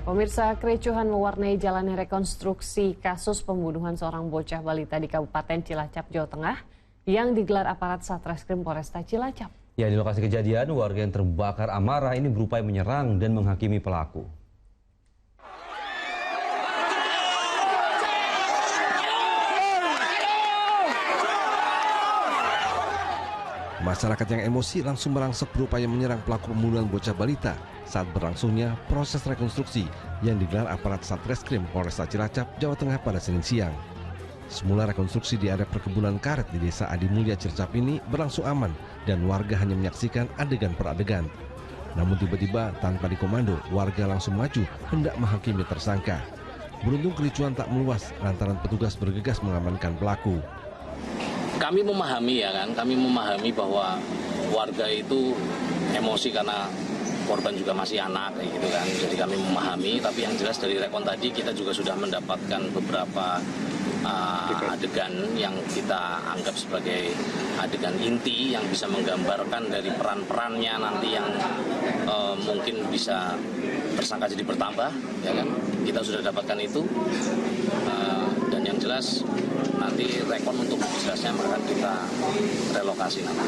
Pemirsa, kericuhan mewarnai jalannya rekonstruksi kasus pembunuhan seorang bocah balita di Kabupaten Cilacap, Jawa Tengah yang digelar aparat Satreskrim Polresta Cilacap. Ya, di lokasi kejadian, warga yang terbakar amarah ini berupaya menyerang dan menghakimi pelaku. Masyarakat yang emosi langsung merangsek berupaya menyerang pelaku pembunuhan bocah balita saat berlangsungnya proses rekonstruksi yang digelar aparat Satreskrim Polresta Cilacap, Jawa Tengah pada Senin siang. Semula rekonstruksi di area perkebunan karet di Desa Adimulya, Cilacap ini berlangsung aman dan warga hanya menyaksikan adegan per adegan. Namun tiba-tiba tanpa dikomando, warga langsung maju hendak menghakimi tersangka. Beruntung kericuhan tak meluas lantaran petugas bergegas mengamankan pelaku. Kami memahami kami memahami bahwa warga itu emosi karena korban juga masih anak gitu kan. Jadi kami memahami, tapi yang jelas dari rekon tadi kita juga sudah mendapatkan beberapa adegan yang kita anggap sebagai adegan inti yang bisa menggambarkan dari peran-perannya nanti yang mungkin bisa tersangka jadi bertambah, ya kan. Kita sudah dapatkan itu dan yang jelas nanti rekon untuk jelasnya akan kita relokasi nanti.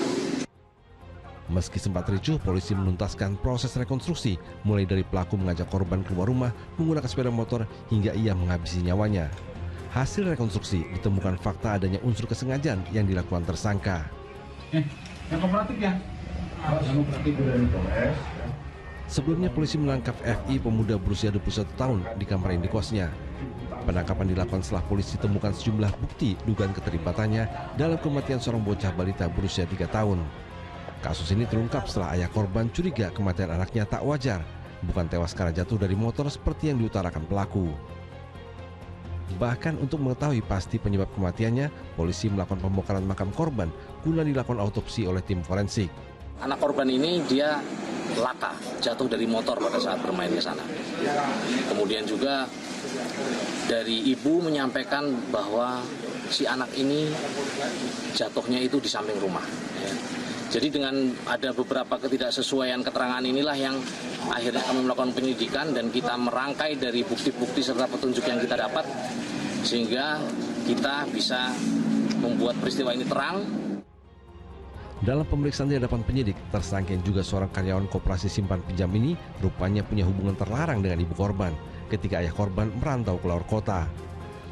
Meski sempat ricuh, polisi menuntaskan proses rekonstruksi mulai dari pelaku mengajak korban keluar rumah menggunakan sepeda motor hingga ia menghabisi nyawanya. Hasil rekonstruksi ditemukan fakta adanya unsur kesengajaan yang dilakukan tersangka. Yang kooperatif ya? Yang kooperatif dari Polres. Sebelumnya polisi menangkap FI pemuda berusia 21 tahun di kamar indikosnya. Penangkapan dilakukan setelah polisi temukan sejumlah bukti dugaan keterlibatannya dalam kematian seorang bocah balita berusia 3 tahun. Kasus ini terungkap setelah ayah korban curiga kematian anaknya tak wajar, bukan tewas karena jatuh dari motor seperti yang diutarakan pelaku. Bahkan untuk mengetahui pasti penyebab kematiannya, polisi melakukan pembongkaran makam korban guna dilakukan autopsi oleh tim forensik. Anak korban ini dia laka, jatuh dari motor pada saat bermain ke sana. Kemudian juga dari ibu menyampaikan bahwa si anak ini jatuhnya itu di samping rumah. Ya. Jadi dengan ada beberapa ketidaksesuaian keterangan inilah yang akhirnya kami melakukan penyidikan dan kita merangkai dari bukti-bukti serta petunjuk yang kita dapat sehingga kita bisa membuat peristiwa ini terang. Dalam pemeriksaan di hadapan penyidik, tersangka yang juga seorang karyawan koperasi simpan pinjam ini rupanya punya hubungan terlarang dengan ibu korban ketika ayah korban merantau ke luar kota.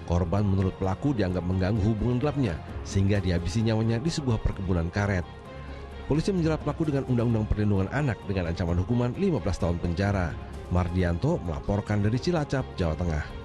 Korban menurut pelaku dianggap mengganggu hubungan gelapnya sehingga dihabisi nyawanya di sebuah perkebunan karet. Polisi menjerat pelaku dengan Undang-Undang Perlindungan Anak dengan ancaman hukuman 15 tahun penjara. Mardianto melaporkan dari Cilacap, Jawa Tengah.